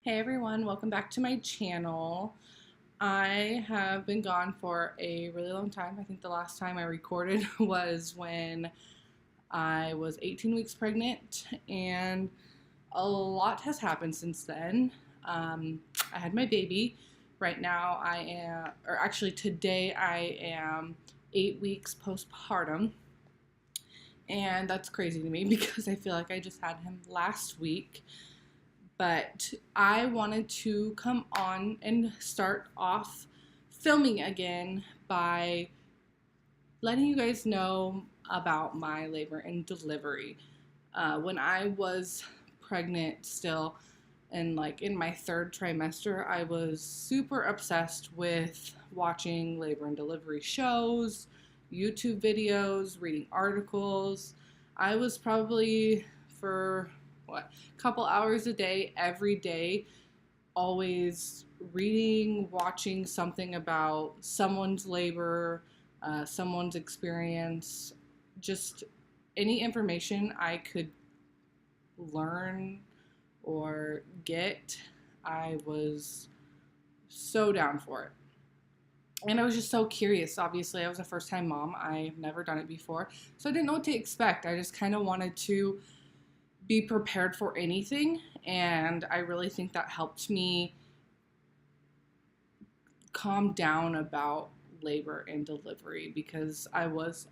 Hey everyone, welcome back to my channel. I have been gone for a really long time. I think the last time I recorded was when I was 18 weeks pregnant, and a lot has happened since then. I had my baby. Right now I am, or actually today I am 8 weeks postpartum, and that's crazy to me because I feel like I just had him last week. But I wanted to come on and start off filming again by letting you guys know about my labor and delivery. When I was pregnant still, and like in my third trimester, I was super obsessed with watching labor and delivery shows, YouTube videos, reading articles. I was probably for a couple hours a day, every day, always reading, watching something about someone's labor, someone's experience, just any information I could learn or get. I was so down for it. And I was just so curious. Obviously, I was a first time mom. I've never done it before. So I didn't know what to expect. I just kind of wanted to be prepared for anything. And I really think that helped me calm down about labor and delivery because I was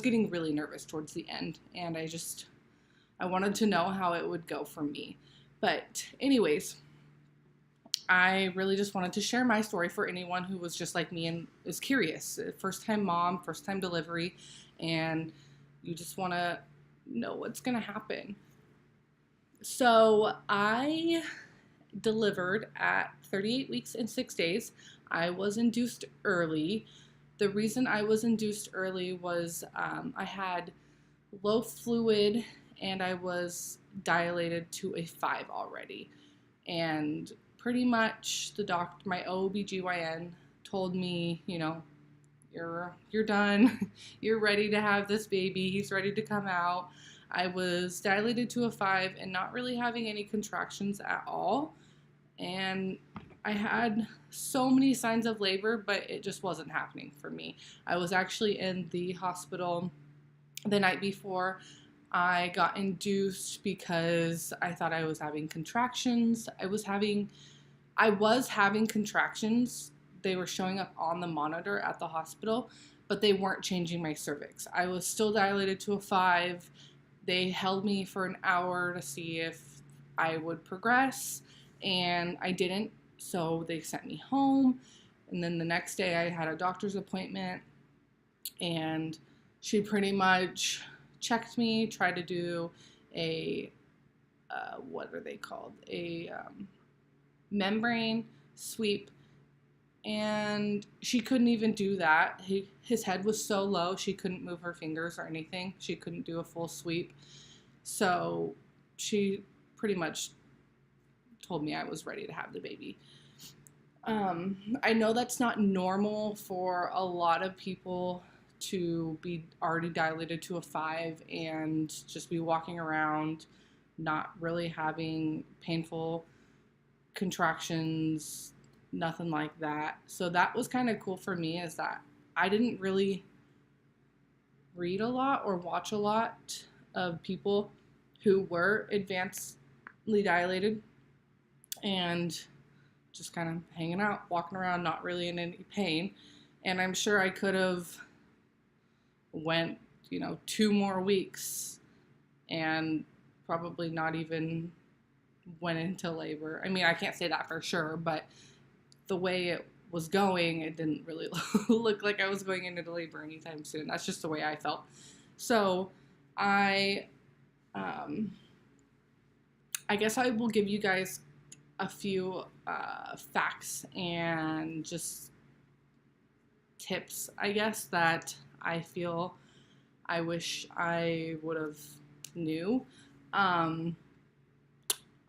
getting really nervous towards the end, and I wanted to know how it would go for me. But anyways, I really just wanted to share my story for anyone who was just like me and is curious. First time mom, first time delivery, and you just want to know what's going to happen. So I delivered at 38 weeks and 6 days. I was induced early. The reason I was induced early was I had low fluid and I was dilated to a 5 already. And pretty much my OBGYN told me, you're done. You're ready to have this baby. He's ready to come out. I was dilated to a 5 and not really having any contractions at all. And I had so many signs of labor, but it just wasn't happening for me. I was actually in the hospital the night before I got induced because I thought I was having contractions. I was having contractions. They were showing up on the monitor at the hospital, but they weren't changing my cervix. I was still dilated to a 5. They held me for an hour to see if I would progress, and I didn't. So they sent me home. And then the next day I had a doctor's appointment, and she pretty much checked me, tried to do a, what are they called? A membrane sweep, and she couldn't even do that. His head was so low, she couldn't move her fingers or anything. She couldn't do a full sweep. So she pretty much told me I was ready to have the baby. I know that's not normal for a lot of people to be already dilated to a 5 and just be walking around not really having painful contractions, nothing like that. So that was kind of cool for me, is that I didn't really read a lot or watch a lot of people who were advancedly dilated and just kind of hanging out, walking around, not really in any pain. And I'm sure I could have went, 2 more weeks and probably not even went into labor. I mean, I can't say that for sure, but the way it was going, it didn't really look like I was going into labor anytime soon. That's just the way I felt. So I, I guess I will give you guys a few facts and just tips, I guess, that I feel I wish I would have knew.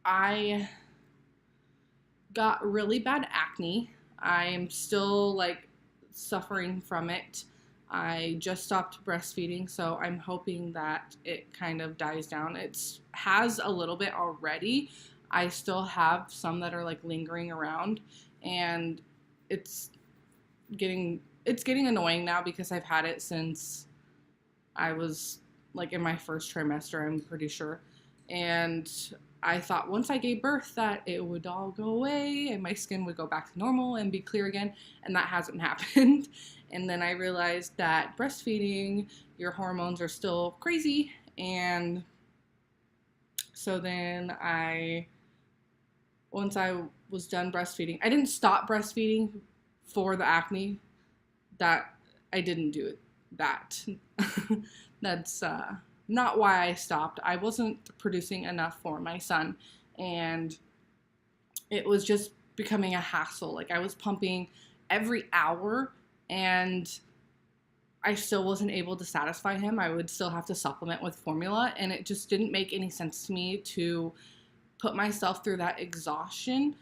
I got really bad acne. I'm still like suffering from it. I just stopped breastfeeding, so I'm hoping that it kind of dies down. It has a little bit already. I still have some that are like lingering around, and it's getting annoying now because I've had it since I was like in my first trimester, I'm pretty sure. And I thought once I gave birth that it would all go away and my skin would go back to normal and be clear again, and that hasn't happened. And then I realized that breastfeeding, your hormones are still crazy, and so then once I was done breastfeeding, I didn't stop breastfeeding for the acne. That I didn't do it. That that's not why I stopped. I wasn't producing enough for my son, and it was just becoming a hassle. Like I was pumping every hour, and I still wasn't able to satisfy him. I would still have to supplement with formula, and it just didn't make any sense to me to put myself through that exhaustion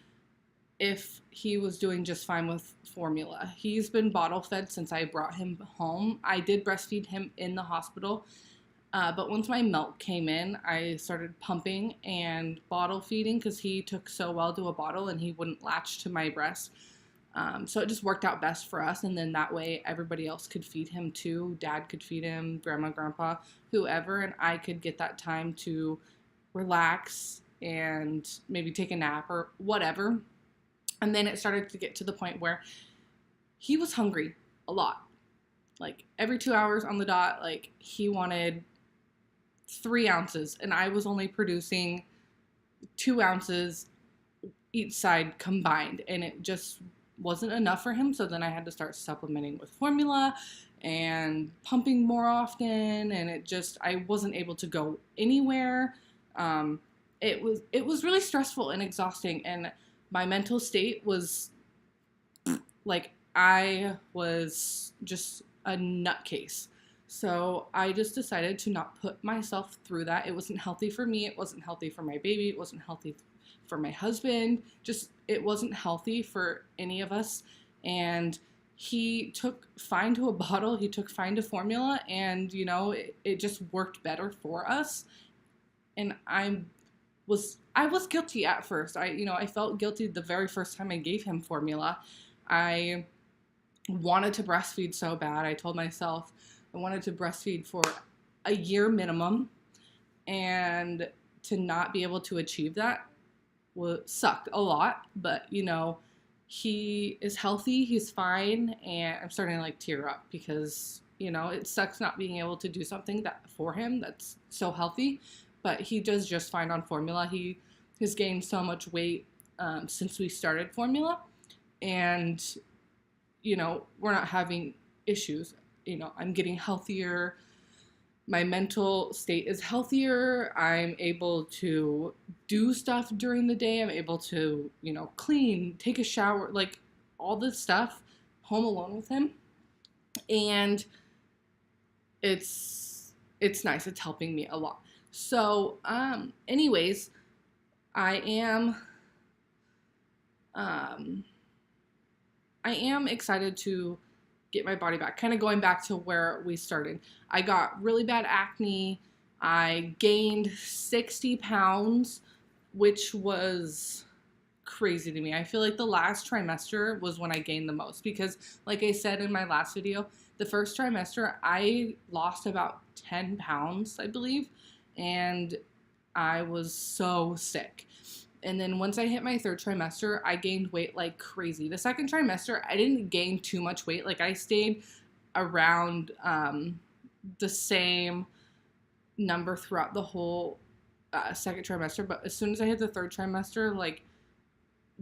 if he was doing just fine with formula. He's been bottle fed since I brought him home. I did breastfeed him in the hospital, but once my milk came in, I started pumping and bottle feeding because he took so well to a bottle and he wouldn't latch to my breast. So it just worked out best for us, and then that way everybody else could feed him too. Dad could feed him, grandma, grandpa, whoever, and I could get that time to relax and maybe take a nap or whatever. And then it started to get to the point where he was hungry a lot. Like every 2 hours on the dot, like he wanted 3 ounces, and I was only producing 2 ounces each side combined, and it just wasn't enough for him. So then I had to start supplementing with formula and pumping more often, and I wasn't able to go anywhere. It was really stressful and exhausting, and my mental state was like I was just a nutcase. So I just decided to not put myself through that. It wasn't healthy for me. It wasn't healthy for my baby. It wasn't healthy for my husband. It wasn't healthy for any of us. And he took fine to a bottle. He took fine to formula, and it just worked better for us. And I was guilty at first. I felt guilty the very first time I gave him formula. I wanted to breastfeed so bad. I told myself I wanted to breastfeed for a year minimum, and to not be able to achieve that sucked a lot. But he is healthy, he's fine, and I'm starting to like tear up because it sucks not being able to do something that for him that's so healthy. But he does just fine on formula. He has gained so much weight since we started formula, and we're not having issues. I'm getting healthier. My mental state is healthier. I'm able to do stuff during the day. I'm able to clean, take a shower, like all this stuff home alone with him, and it's nice. It's helping me a lot. So, anyways, I am excited to get my body back. Kind of going back to where we started. I got really bad acne. I gained 60 pounds, which was crazy to me. I feel like the last trimester was when I gained the most because, like I said in my last video, the first trimester I lost about 10 pounds, I believe. And I was so sick. And then once I hit my third trimester, I gained weight like crazy. The second trimester, I didn't gain too much weight. Like I stayed around the same number throughout the whole second trimester. But as soon as I hit the third trimester, like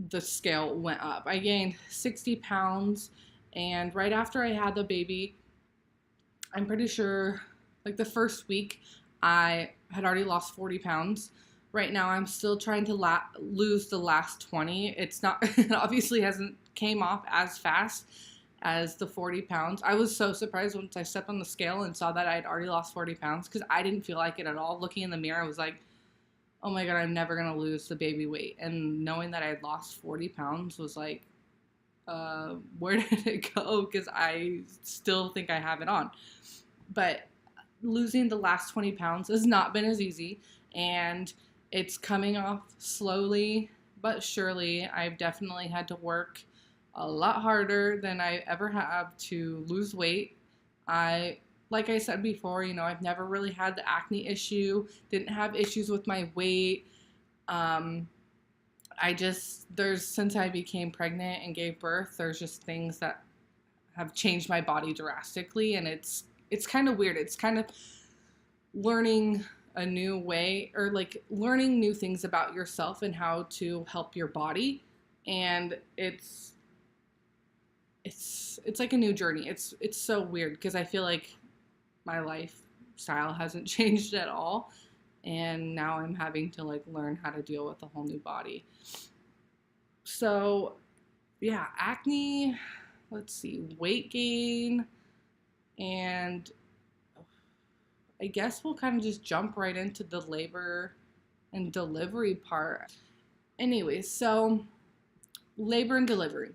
the scale went up. I gained 60 pounds. And right after I had the baby, I'm pretty sure like the first week, I had already lost 40 pounds. Right now, I'm still trying to lose the last 20. It obviously hasn't came off as fast as the 40 pounds. I was so surprised once I stepped on the scale and saw that I had already lost 40 pounds because I didn't feel like it at all. Looking in the mirror, I was like, oh my God, I'm never going to lose the baby weight. And knowing that I had lost 40 pounds was like, where did it go? Because I still think I have it on. But losing the last 20 pounds has not been as easy, and It's coming off slowly but surely. I've definitely had to work a lot harder than I ever have to lose weight. I, like I said before, I've never really had the acne issue, didn't have issues with my weight. Um, since I became pregnant and gave birth, there's just things that have changed my body drastically, and it's kind of weird. It's kind of learning a new way, or like learning new things about yourself and how to help your body. And it's like a new journey. It's so weird because I feel like my lifestyle hasn't changed at all, and now I'm having to like learn how to deal with a whole new body. So yeah, acne, let's see, weight gain, and I guess we'll kind of just jump right into the labor and delivery part. Anyways, so labor and delivery.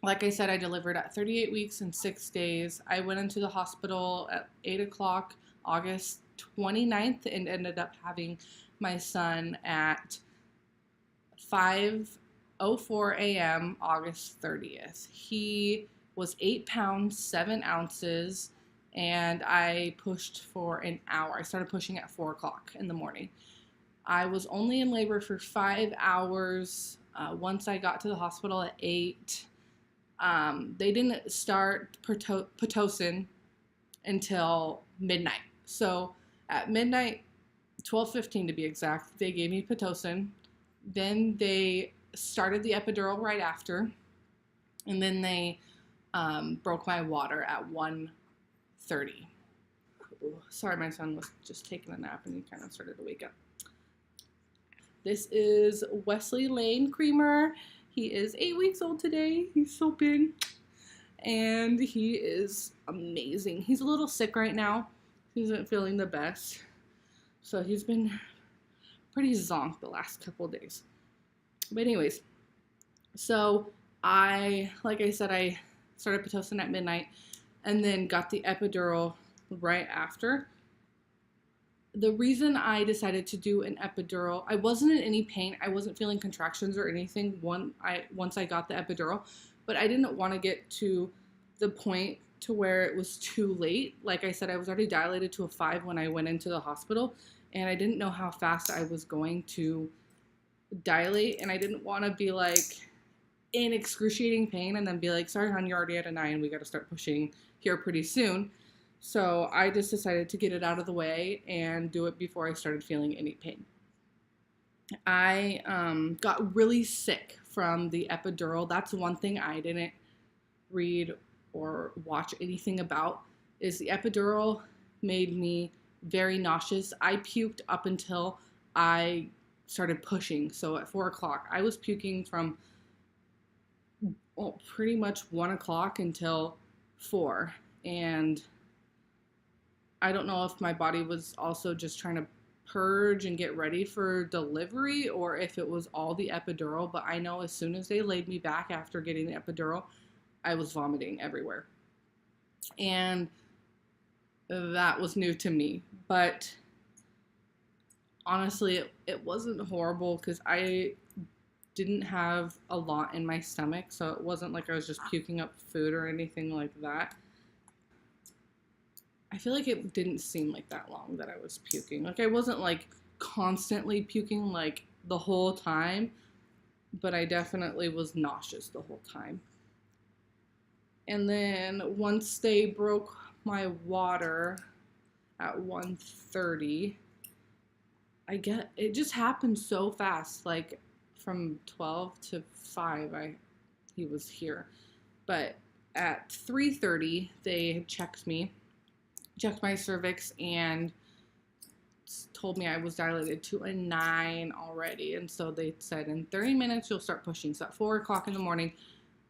Like I said, I delivered at 38 weeks and 6 days. I went into the hospital at 8 o'clock August 29th and ended up having my son at 5:04 a.m. August 30th. He was 8 pounds, 7 ounces, and I pushed for an hour. I started pushing at 4 o'clock in the morning. I was only in labor for 5 hours. Once I got to the hospital at 8, they didn't start Pitocin until midnight. So at midnight, 12:15 to be exact, they gave me Pitocin. Then they started the epidural right after, and then they broke my water at 1:30. Sorry, my son was just taking a nap and he kind of started to wake up. This is Wesley Lane Creamer. He is 8 weeks old today. He's so big. And he is amazing. He's a little sick right now. He isn't feeling the best. So he's been pretty zonked the last couple of days. But anyways, so like I said, I started Pitocin at midnight and then got the epidural right after. The reason I decided to do an epidural, I wasn't in any pain. I wasn't feeling contractions or anything once I got the epidural, but I didn't want to get to the point to where it was too late. Like I said, I was already dilated to a 5 when I went into the hospital, and I didn't know how fast I was going to dilate, and I didn't want to be like in excruciating pain and then be like, sorry, hon, you're already at a 9. We got to start pushing here pretty soon. So I just decided to get it out of the way and do it before I started feeling any pain. I got really sick from the epidural. That's one thing I didn't read or watch anything about, is the epidural made me very nauseous. I puked up until I started pushing. So at 4 o'clock, I was puking from pretty much 1 o'clock until 4. And I don't know if my body was also just trying to purge and get ready for delivery, or if it was all the epidural, but I know as soon as they laid me back after getting the epidural, I was vomiting everywhere. And that was new to me. But honestly, it wasn't horrible because I didn't have a lot in my stomach, so it wasn't like I was just puking up food or anything like that. I feel like it didn't seem like that long that I was puking. Like I wasn't like constantly puking like the whole time, but I definitely was nauseous the whole time. And then once they broke my water at 1:30, it just happened so fast. Like from 12 to 5, he was here. But at 3:30, they checked my cervix, and told me I was dilated to a 9 already. And so they said in 30 minutes you'll start pushing. So at 4 o'clock in the morning,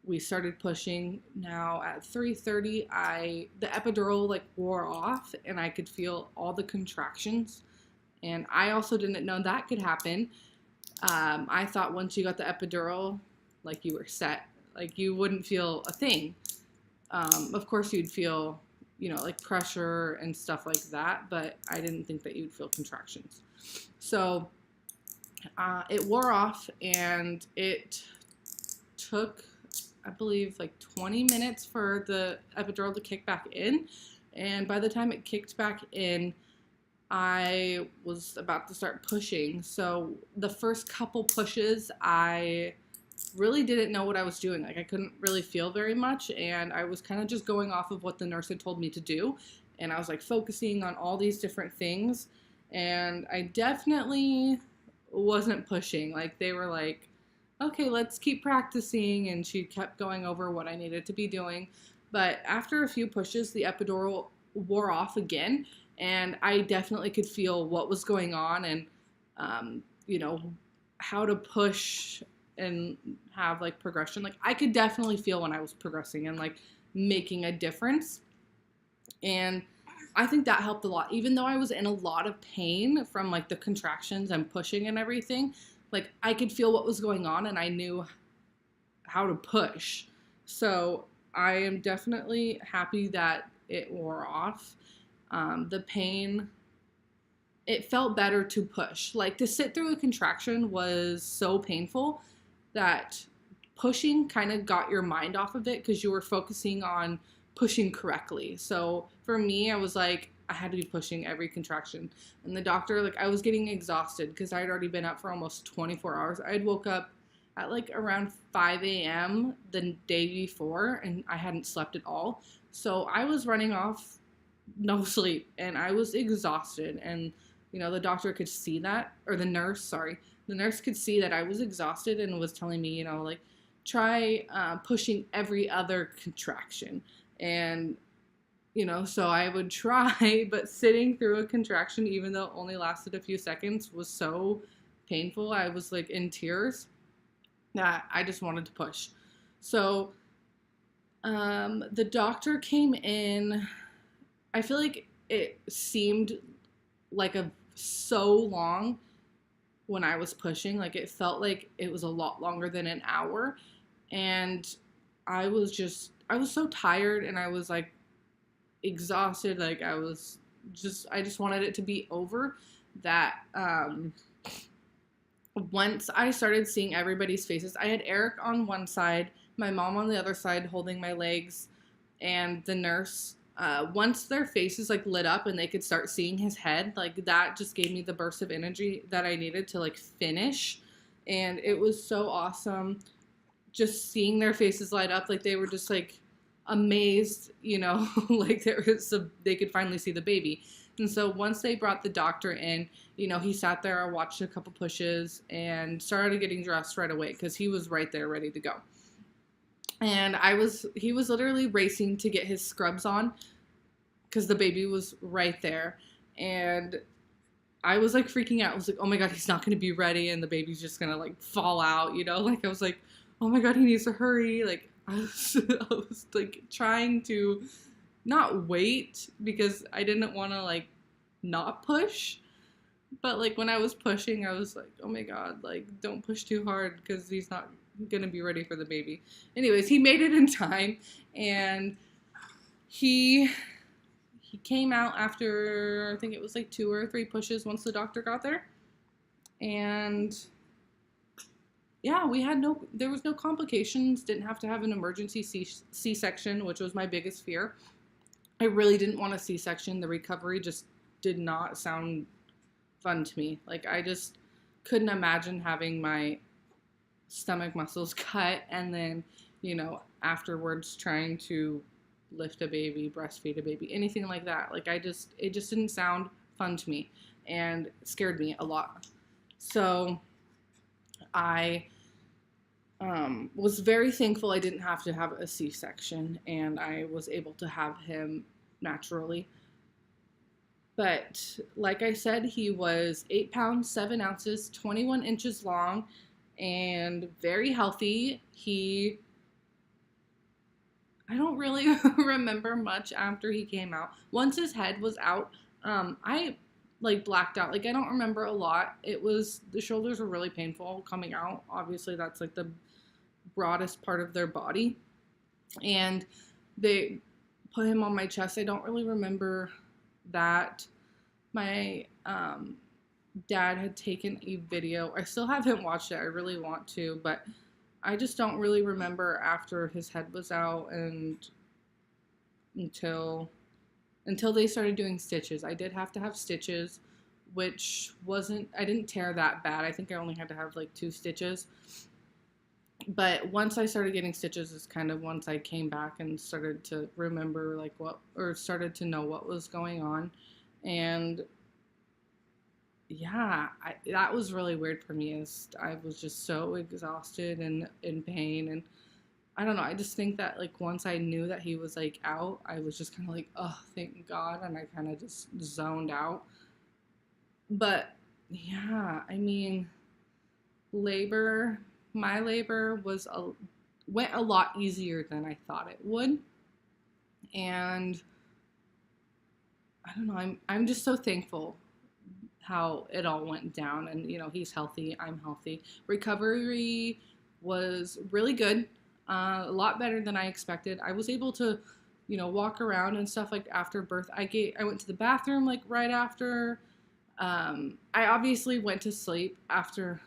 we started pushing. Now at 3:30, the epidural like wore off, and I could feel all the contractions. And I also didn't know that could happen. I thought once you got the epidural, like you were set, like you wouldn't feel a thing. Of course you'd feel, like pressure and stuff like that, but I didn't think that you'd feel contractions. So It wore off, and it took, I believe, like 20 minutes for the epidural to kick back in. And by the time it kicked back in, I was about to start pushing. So the first couple pushes, I really didn't know what I was doing. Like, I couldn't really feel very much, and I was kind of just going off of what the nurse had told me to do. And I was like focusing on all these different things, and I definitely wasn't pushing. Like, they were like, okay, let's keep practicing, and she kept going over what I needed to be doing. But after a few pushes, the epidural wore off again, and I definitely could feel what was going on, and you know, how to push and have like progression. Like, I could definitely feel when I was progressing and like making a difference. And I think that helped a lot. Even though I was in a lot of pain from like the contractions and pushing and everything, like I could feel what was going on, and I knew how to push. So I am definitely happy that it wore off. The pain, it felt better to push. Like, to sit through a contraction was so painful that pushing kind of got your mind off of it because you were focusing on pushing correctly. So for me, I was like, I had to be pushing every contraction. And the doctor, like, I was getting exhausted because I had already been up for almost 24 hours. I had woke up at like around 5 a.m. the day before, and I hadn't slept at all. So I was running off no sleep, and I was exhausted. And, you know, the doctor could see that, or the nurse, sorry. The nurse could see that I was exhausted and was telling me, you know, like, try pushing every other contraction. And, you know, so I would try, but sitting through a contraction, even though it only lasted a few seconds, was so painful. I was like in tears that I just wanted to push. So the doctor came in. I feel like it seemed like so long when I was pushing. Like, it felt like it was a lot longer than an hour. And I was so tired, and I was like exhausted. Like, I just wanted it to be over. That once I started seeing everybody's faces, I had Eric on one side, my mom on the other side holding my legs, and the nurse. Once their faces like lit up and they could start seeing his head, like, that just gave me the burst of energy that I needed to like finish. And it was so awesome just seeing their faces light up. Like, they were just like amazed, you know, like they could finally see the baby. And so once they brought the doctor in, you know, he sat there, I watched a couple pushes and started getting dressed right away because he was right there ready to go. And he was literally racing to get his scrubs on because the baby was right there. And I was like freaking out. I was like, oh my God, he's not going to be ready, and the baby's just going to like fall out, you know? Like, I was like, oh my God, he needs to hurry. Like, I was like trying to not wait because I didn't want to like not push. But like when I was pushing, I was like, oh my God, like, don't push too hard because he's not gonna be ready for the baby. Anyways, he made it in time, and he came out after, I think it was like 2 or 3 pushes once the doctor got there. And yeah, there was no complications, didn't have to have an emergency C-section, which was my biggest fear. I really didn't want a C-section. The recovery just did not sound fun to me. Like, I just couldn't imagine having my stomach muscles cut and then, you know, afterwards trying to lift a baby, breastfeed a baby, anything like that. Like, it just didn't sound fun to me, and it scared me a lot. So I was very thankful I didn't have to have a C-section, and I was able to have him naturally. But like I said, he was 8 pounds, 7 ounces, 21 inches long, and very healthy. I don't really remember much after he came out. Once his head was out, I like blacked out. Like, I don't remember a lot. The shoulders were really painful coming out. Obviously, that's like the broadest part of their body. And they put him on my chest. I don't really remember that. My dad had taken a video. I still haven't watched it. I really want to, but I just don't really remember after his head was out and until they started doing stitches. I did have to have stitches, which wasn't, I didn't tear that bad. I think I only had to have like 2 stitches. But once I started getting stitches is kind of once I came back and started to remember like what, or started to know what was going on. And yeah, that was really weird for me, as I was just so exhausted and in pain. And I don't know, I just think that like once I knew that he was like out, I was just kind of like, oh, thank God. And I kind of just zoned out. But yeah, I mean, labor, my labor went a lot easier than I thought it would. And I don't know, I'm just so thankful how it all went down. And he's healthy, I'm healthy. Recovery was really good, a lot better than I expected. I was able to walk around and stuff like after birth. I went to the bathroom like right after. I obviously went to sleep after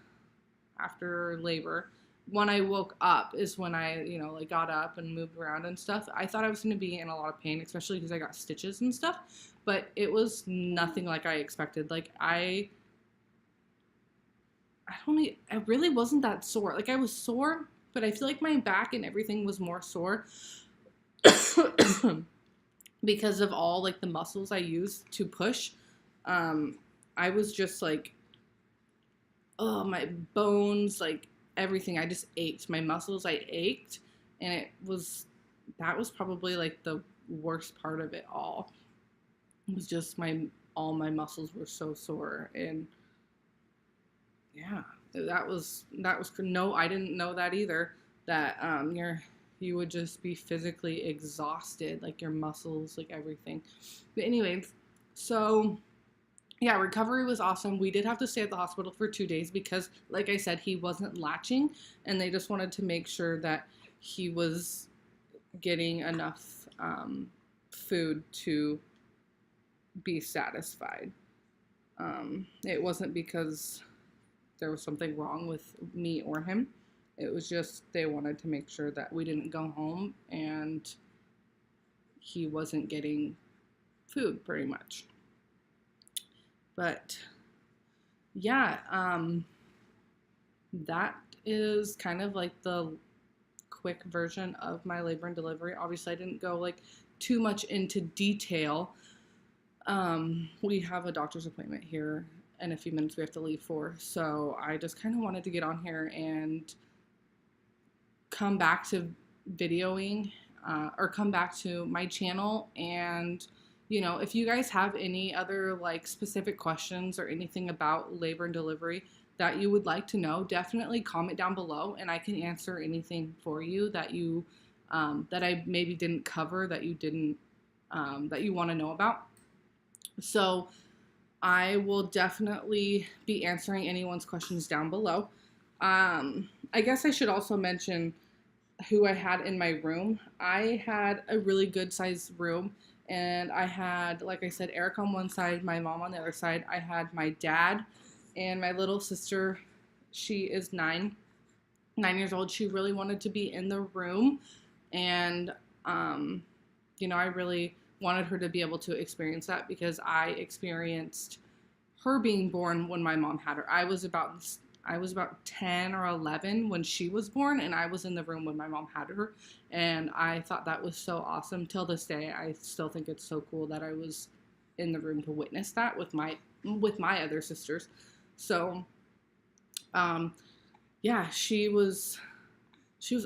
labor. When I woke up is when I like got up and moved around and stuff. I thought I was going to be in a lot of pain, especially because I got stitches and stuff, but it was nothing like I expected. Like I really wasn't that sore. Like I was sore, but I feel like my back and everything was more sore because of all like the muscles I used to push. I was just like, oh, my bones, like everything, I just ached. My muscles, I ached, and that was probably like the worst part of it all. It was just all my muscles were so sore. And yeah, that was no, I didn't know that either, that you would just be physically exhausted, like your muscles, like everything. But anyways, so yeah, recovery was awesome. We did have to stay at the hospital for 2 days because, like I said, he wasn't latching, and they just wanted to make sure that he was getting enough food to be satisfied. It wasn't because there was something wrong with me or him. It was just they wanted to make sure that we didn't go home and he wasn't getting food, pretty much. But yeah, that is kind of like the quick version of my labor and delivery. Obviously, I didn't go like too much into detail. We have a doctor's appointment here in a few minutes we have to leave for. So I just kind of wanted to get on here and come back to videoing, or come back to my channel. And if you guys have any other like specific questions or anything about labor and delivery that you would like to know, definitely comment down below and I can answer anything for you that you that I maybe didn't cover, that you didn't that you want to know about. So I will definitely be answering anyone's questions down below. I guess I should also mention who I had in my room. I had a really good sized room, and I had, like I said, Eric on one side, my mom on the other side. I had my dad and my little sister. She is 9 years old. She really wanted to be in the room, and I really wanted her to be able to experience that because I experienced her being born when my mom had her. I was about 10 or 11 when she was born, and I was in the room when my mom had her, and I thought that was so awesome. Till this day, I still think it's so cool that I was in the room to witness that with my other sisters. So yeah, she was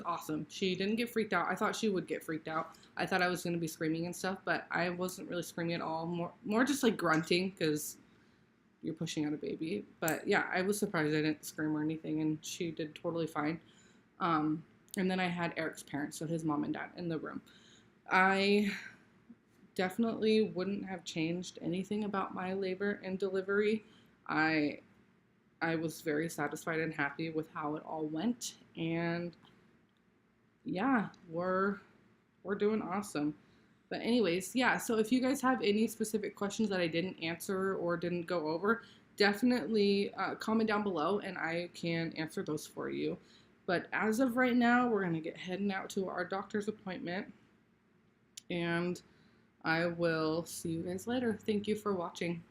awesome. She didn't get freaked out. I thought she would get freaked out. I thought I was going to be screaming and stuff, but I wasn't really screaming at all. More just like grunting because you're pushing out a baby. But yeah, I was surprised I didn't scream or anything, and she did totally fine. And then I had Eric's parents, so his mom and dad, in the room. I definitely wouldn't have changed anything about my labor and delivery. I was very satisfied and happy with how it all went, and yeah, we're doing awesome. But anyways, yeah, so if you guys have any specific questions that I didn't answer or didn't go over, definitely comment down below and I can answer those for you. But as of right now, we're going to get heading out to our doctor's appointment, and I will see you guys later. Thank you for watching.